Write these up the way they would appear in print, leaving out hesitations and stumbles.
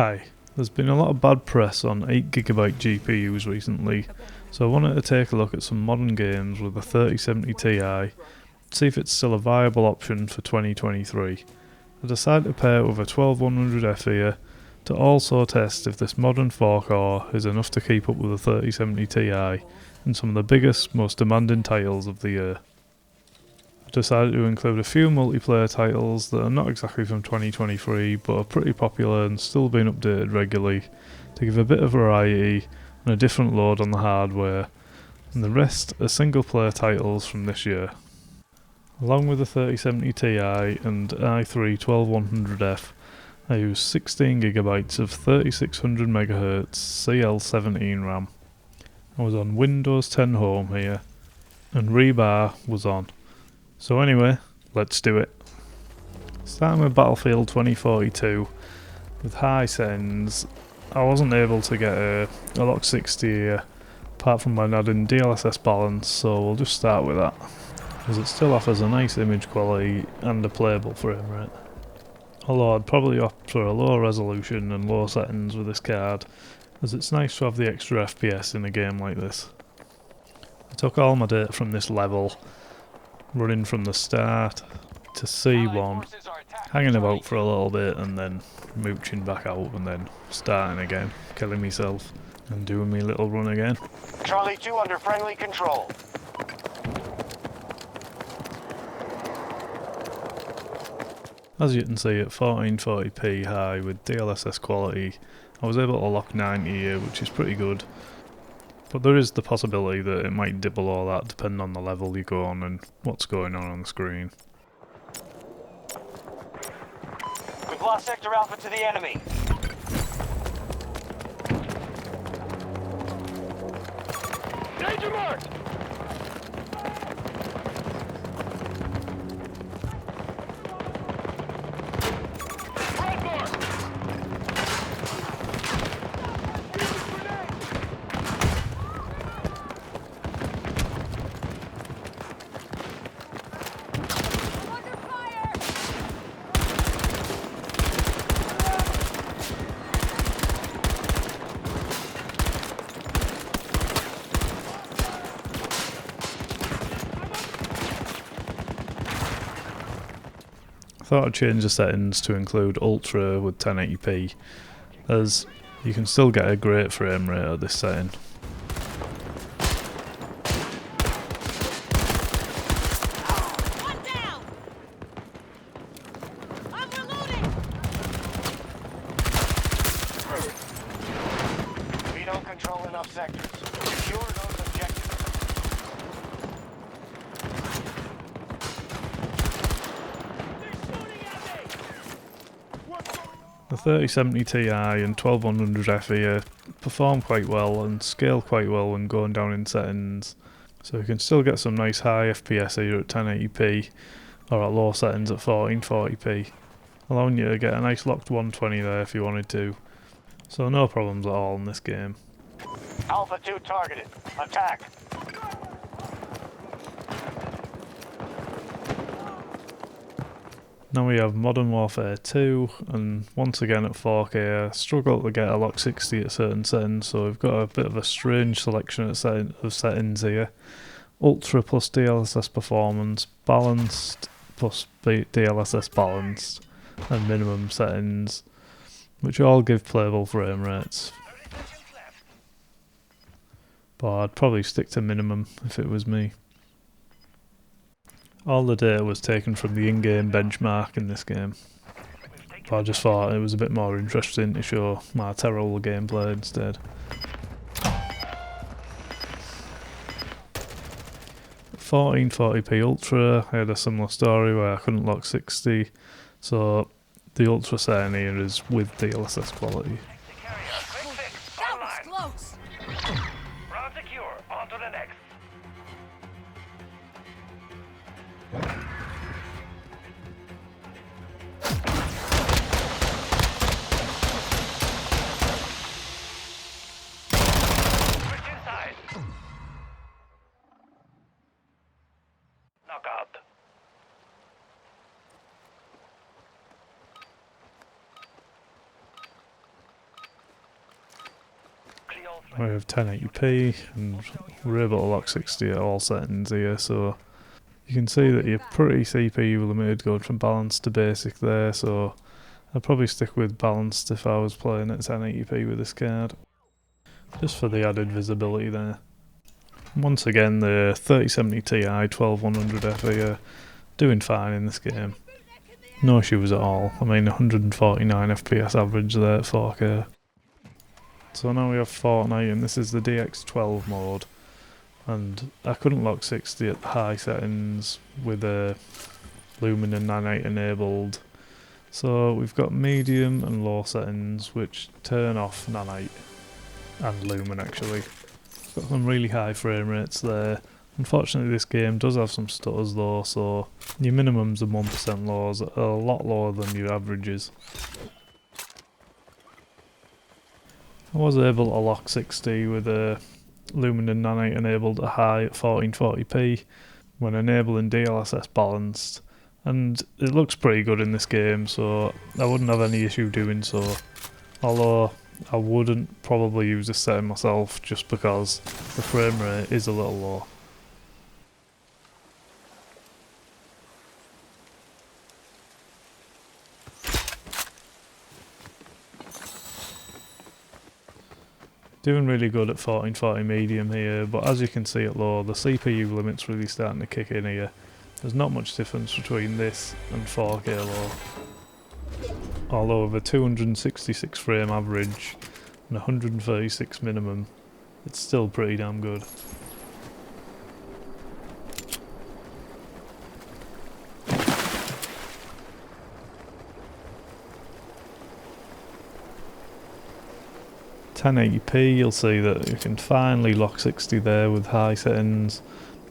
Hi, there's been a lot of bad press on 8GB GPUs recently, so I wanted to take a look at some modern games with a 3070 Ti, see if it's still a viable option for 2023. I decided to pair it with a 12100F here to also test if this modern 4-core is enough to keep up with a 3070 Ti in some of the biggest, most demanding titles of the year. I decided to include a few multiplayer titles that are not exactly from 2023 but are pretty popular and still being updated regularly to give a bit of variety and a different load on the hardware, and the rest are single player titles from this year. Along with the 3070 Ti and i3 12100F, I use 16GB of 3600MHz CL17 RAM. I was on Windows 10 Home here, and rebar was on. So anyway, let's do it. Starting with Battlefield 2042, with high settings, I wasn't able to get a lock 60 here, apart from when adding DLSS balance, so we'll just start with that, as it still offers a nice image quality and a playable frame rate. Although I'd probably opt for a lower resolution and low settings with this card, as it's nice to have the extra FPS in a game like this. I took all my data from this level, running from the start to C1, hanging about for a little bit and then mooching back out and then starting again, killing myself and doing my little run again. Charlie 2 under friendly control. As you can see, at 1440p high with DLSS quality, I was able to lock 90 here, which is pretty good. But there is the possibility that it might dip below that depending on the level you go on and what's going on the screen. We've lost Sector Alpha to the enemy. Danger marked! Red mark! I thought I'd change the settings to include Ultra with 1080p, as you can still get a great frame rate at this setting. We don't control enough sectors. Secure those objectives. The 3070 Ti and 12100F here perform quite well and scale quite well when going down in settings, so you can still get some nice high FPS here at 1080p or at low settings at 1440p, allowing you to get a nice locked 120 there if you wanted to, so no problems at all in this game. Alpha 2 targeted. Attack. Now we have Modern Warfare 2, and once again at 4K I struggle to get a lock 60 at certain settings, so we've got a bit of a strange selection of settings here. Ultra plus DLSS performance, balanced plus DLSS balanced, and minimum settings, which all give playable frame rates. But I'd probably stick to minimum if it was me. All the data was taken from the in-game benchmark in this game, but I just thought it was a bit more interesting to show my terrible gameplay instead. 1440p Ultra, I had a similar story where I couldn't lock 60, so the Ultra setting here is with DLSS quality. That was close! Round secure. On to the next. Switch inside. Knockout. We have 1080p and we're able to lock 60 at all settings here, so you can see that you're pretty CPU limited going from balanced to basic there, so I'd probably stick with balanced if I was playing at 1080p with this card, just for the added visibility there. Once again, the 3070 Ti 12100F doing fine in this game. No issues at all. I mean 149 FPS average there at 4K. So now we have Fortnite and this is the DX12 mode. And I couldn't lock 60 at the high settings with Lumen and Nanite enabled. So we've got medium and low settings which turn off Nanite and Lumen actually. Got some really high frame rates there. Unfortunately this game does have some stutters though, so your minimums and 1% lows are a lot lower than your averages. I was able to lock 60 with Lumen and Nanite enabled at high at 1440p when enabling DLSS balanced, and it looks pretty good in this game, so I wouldn't have any issue doing so, although I wouldn't probably use this setting myself just because the frame rate is a little low. Doing really good at 1440 medium here, but as you can see at low, the CPU limit's really starting to kick in here. There's not much difference between this and 4K low. Although with a 266 frame average and 136 minimum, it's still pretty damn good. .1080p, you'll see that you can finally lock 60 there with high settings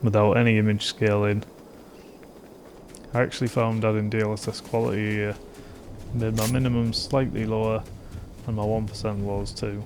without any image scaling. I actually found adding DLSS quality here made my minimum slightly lower and my 1% lows too,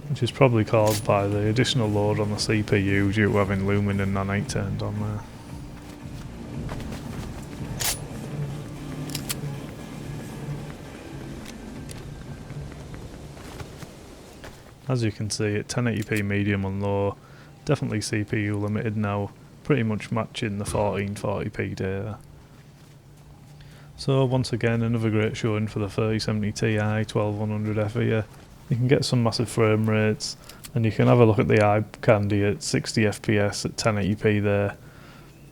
which is probably caused by the additional load on the CPU due to having Lumen and Nanite turned on there. As you can see at 1080p medium and low, definitely CPU limited now, pretty much matching the 1440p data. So once again another great showing for the 3070 Ti 12100F here. You can get some massive frame rates and you can have a look at the eye candy at 60 FPS at 1080p there.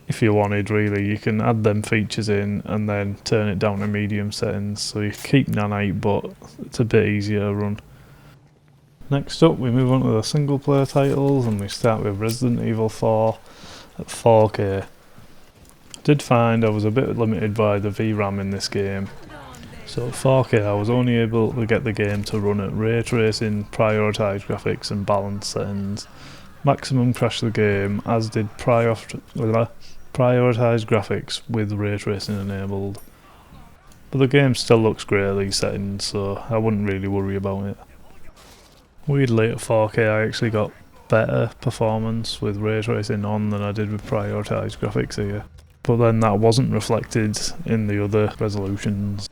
If you wanted really, you can add them features in and then turn it down to medium settings so you keep Nanite but it's a bit easier to run. Next up we move on to the single player titles and we start with Resident Evil 4 at 4K. I did find I was a bit limited by the VRAM in this game. So at 4K I was only able to get the game to run at ray tracing, prioritised graphics and balance settings. Maximum crashed the game, as did prioritised graphics with ray tracing enabled. But the game still looks great at these settings, so I wouldn't really worry about it. Weirdly at 4K I actually got better performance with ray tracing on than I did with prioritised graphics here. But then that wasn't reflected in the other resolutions.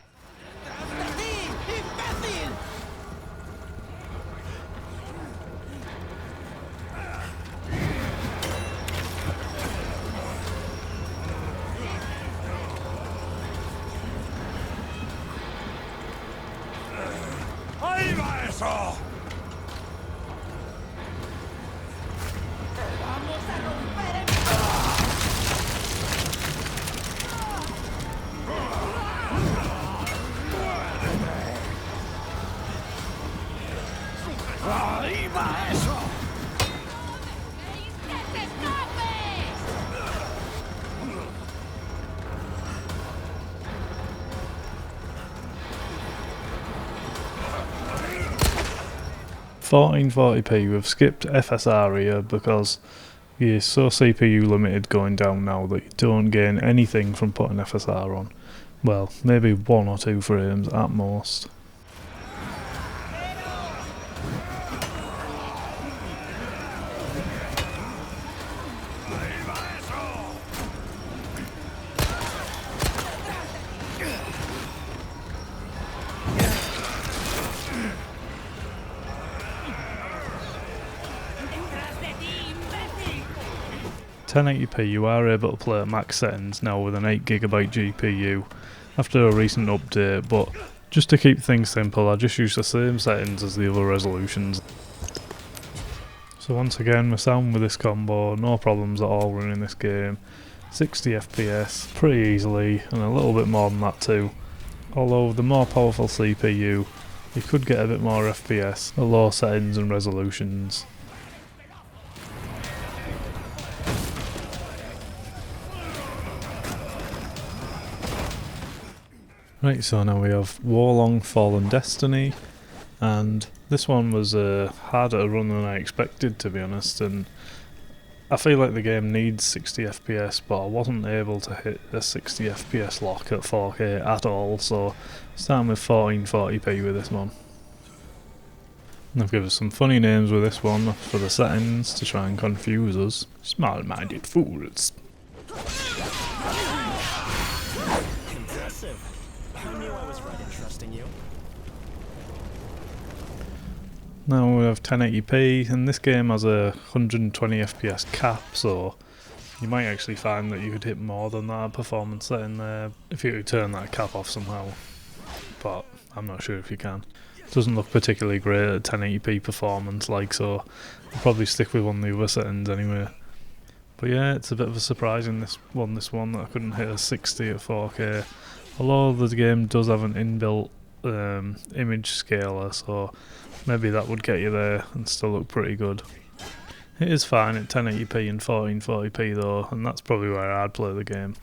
.1440p, we've skipped FSR here because you're so CPU limited going down now that you don't gain anything from putting FSR on. Well, maybe 1 or 2 frames at most. 1080p you are able to play at max settings now with an 8GB GPU after a recent update, but just to keep things simple I just use the same settings as the other resolutions. So once again, my sound with this combo, no problems at all running this game. 60 FPS pretty easily, and a little bit more than that too. Although with the more powerful CPU, you could get a bit more FPS at low settings and resolutions. Right, so now we have Warlong Fallen Destiny, and this one was harder to run than I expected, to be honest, and I feel like the game needs 60 FPS, but I wasn't able to hit a 60 FPS lock at 4K at all, so starting with 1440p with this one. And I've given some funny names with this one for the settings to try and confuse us. Small-minded fools. Impressive. I knew I was right in trusting you. Now we have 1080p, and this game has a 120 FPS cap, so you might actually find that you could hit more than that performance setting there if you could turn that cap off somehow, but I'm not sure if you can. It doesn't look particularly great at 1080p performance so I'll probably stick with one of the other settings anyway. But yeah, it's a bit of a surprise in this one that I couldn't hit a 60 at 4K, although the game does have an inbuilt image scaler, so maybe that would get you there and still look pretty good. It is fine at 1080p and 1440p though, and that's probably where I'd play the game.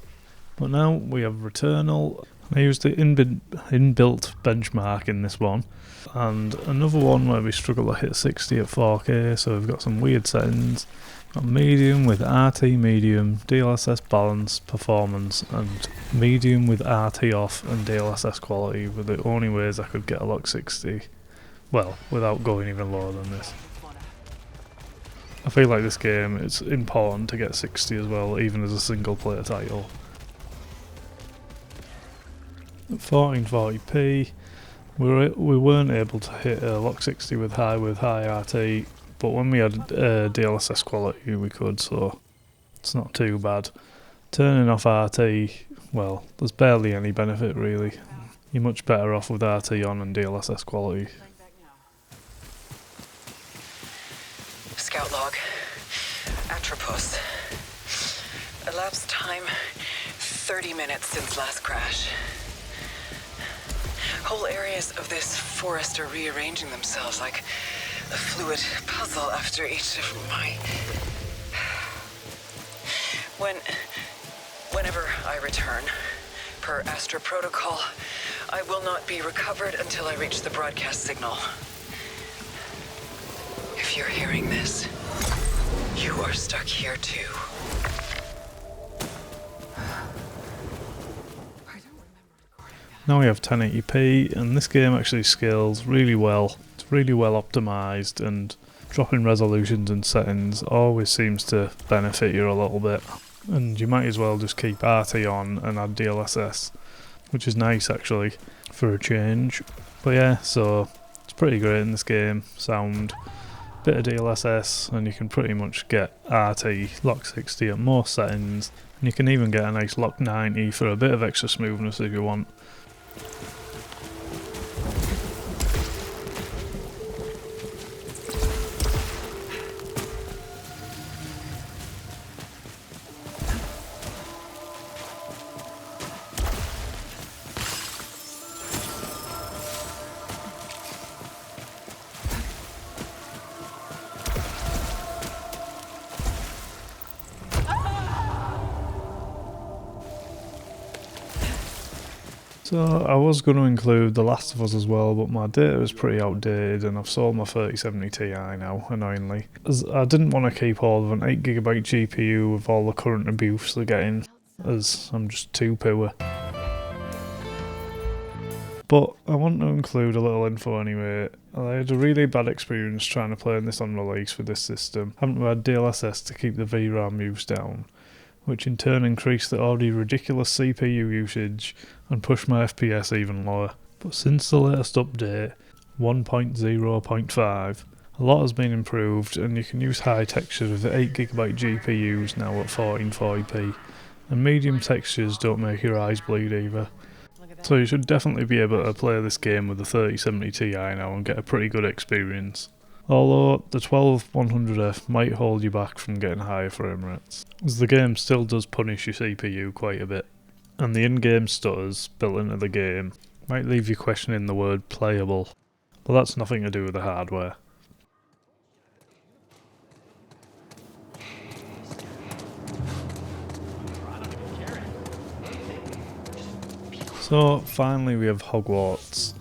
But now we have Returnal. I used the inbuilt benchmark in this one, and another one where we struggle to hit 60 at 4K, so we've got some weird settings. Got medium with RT medium, DLSS balance, performance, and medium with RT off and DLSS quality were the only ways I could get a lock 60. Well, without going even lower than this. I feel like this game, it's important to get 60 as well, even as a single player title. At 1440p, we weren't able to hit a lock 60 with high RT, but when we had DLSS quality we could, so it's not too bad. Turning off RT, well, there's barely any benefit really. You're much better off with RT on and DLSS quality. Scout log. Atropos. Elapsed time 30 minutes since last crash. Whole areas of this forest are rearranging themselves like a fluid puzzle after each of my... Whenever I return, per Astra protocol, I will not be recovered until I reach the broadcast signal. If you're hearing this, you are stuck here too. Now we have 1080p, and this game actually scales really well. It's really well optimized, and dropping resolutions and settings always seems to benefit you a little bit. And you might as well just keep RT on and add DLSS, which is nice actually, for a change. But yeah, so it's pretty great in this game. Sound, bit of DLSS, and you can pretty much get RT, lock 60 at most settings, and you can even get a nice lock 90 for a bit of extra smoothness if you want. So I was going to include The Last of Us as well, but my data is pretty outdated and I've sold my 3070 Ti now, annoyingly. As I didn't want to keep all of an 8GB GPU with all the current abuse they're getting, as I'm just too poor. But I want to include a little info anyway. I had a really bad experience trying to play this on release with this system, having to add DLSS to keep the VRAM use down, which in turn increased the already ridiculous CPU usage and pushed my FPS even lower. But since the latest update, 1.0.5, A lot has been improved, and you can use high textures with 8GB GPUs now at 1440p, and medium textures don't make your eyes bleed either. So you should definitely be able to play this game with the 3070 Ti now and get a pretty good experience. Although the 12100F might hold you back from getting higher frame rates, as the game still does punish your CPU quite a bit, and the in-game stutters built into the game might leave you questioning the word playable, but that's nothing to do with the hardware. So finally we have Hogwarts.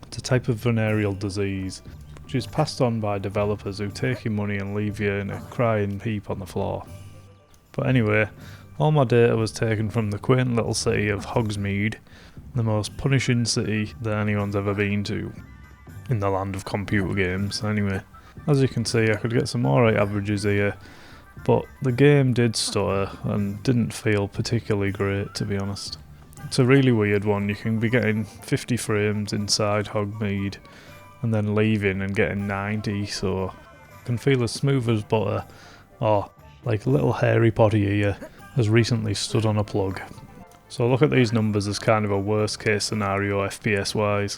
It's a type of venereal disease which is passed on by developers who take your money and leave you in a crying heap on the floor. But anyway, all my data was taken from the quaint little city of Hogsmeade, the most punishing city that anyone's ever been to in the land of computer games. Anyway, as you can see, I could get some alright averages here, but the game did stutter and didn't feel particularly great, to be honest. It's a really weird one. You can be getting 50 frames inside Hogsmeade and then leaving and getting 90, so it can feel as smooth as butter, or like a little hairy potty ear has recently stood on a plug. So look at these numbers as kind of a worst case scenario FPS wise.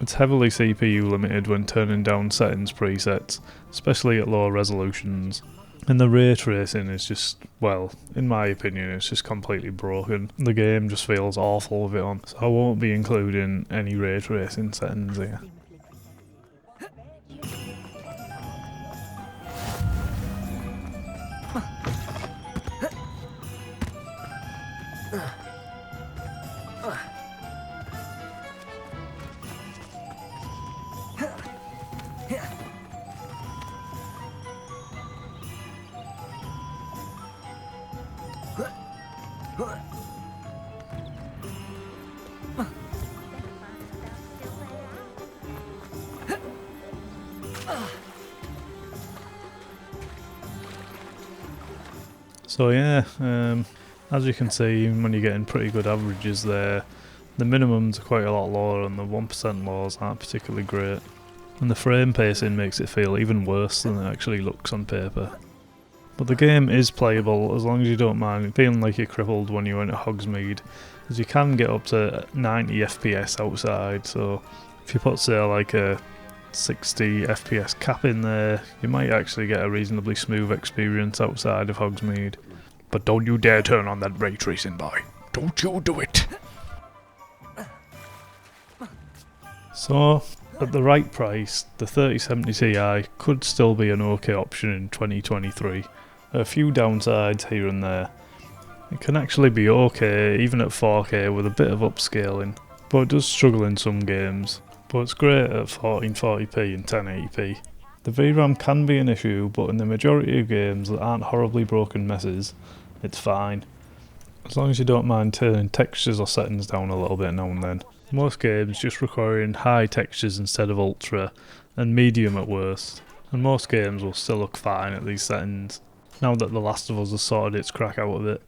It's heavily CPU limited when turning down settings presets, especially at lower resolutions. And the ray tracing is just, well, in my opinion, it's just completely broken. The game just feels awful with it on, so I won't be including any ray tracing settings here. So yeah, as you can see, when you're getting pretty good averages there, the minimums are quite a lot lower and the 1% lows aren't particularly great. And the frame pacing makes it feel even worse than it actually looks on paper. But the game is playable as long as you don't mind feeling like you're crippled when you enter Hogsmeade, as you can get up to 90 FPS outside, so if you put say like a 60 FPS cap in there, you might actually get a reasonably smooth experience outside of Hogsmeade. But don't you dare turn on that ray tracing, boy. Don't you do it. So, at the right price, the 3070 Ti could still be an okay option in 2023. A few downsides here and there. It can actually be okay even at 4K with a bit of upscaling, but it does struggle in some games. But it's great at 1440p and 1080p. The VRAM can be an issue, but in the majority of games that aren't horribly broken messes, it's fine. As long as you don't mind turning textures or settings down a little bit now and then. Most games just requiring high textures instead of ultra, and medium at worst, and most games will still look fine at these settings, now that The Last of Us has sorted its crack out of it.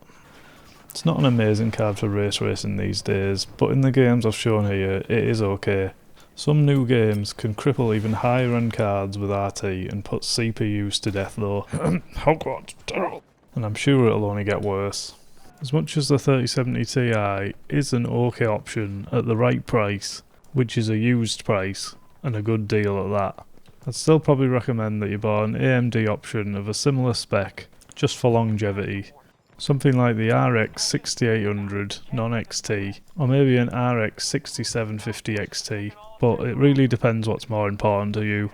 It's not an amazing card for race racing these days, but in the games I've shown here, it is okay. Some new games can cripple even higher end cards with RT and put CPUs to death though. Hogwarts, terrible. And I'm sure it'll only get worse. As much as the 3070 Ti is an okay option at the right price, which is a used price, and a good deal at that, I'd still probably recommend that you buy an AMD option of a similar spec, just for longevity. Something like the RX 6800 non-XT, or maybe an RX 6750 XT, but it really depends what's more important to you.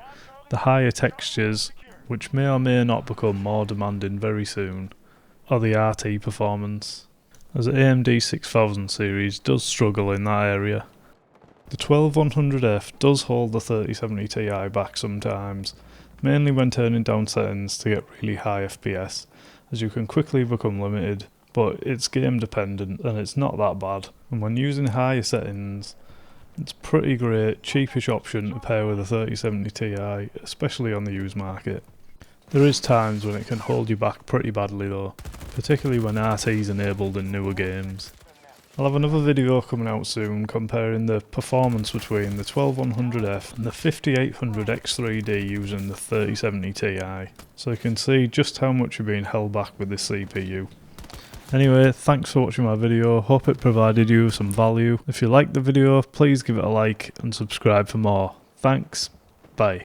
The higher textures, which may or may not become more demanding very soon, or the RT performance, as the AMD 6000 series does struggle in that area. The 12100F does hold the 3070 Ti back sometimes, mainly when turning down settings to get really high FPS, as you can quickly become limited, but it's game dependent and it's not that bad, and when using higher settings, it's a pretty great, cheapish option to pair with a 3070 Ti, especially on the used market. There is times when it can hold you back pretty badly though, particularly when RT is enabled in newer games. I'll have another video coming out soon comparing the performance between the 12100F and the 5800X3D using the 3070 Ti, so you can see just how much you're being held back with this CPU. Anyway, thanks for watching my video, hope it provided you with some value. If you liked the video, please give it a like and subscribe for more. Thanks, bye.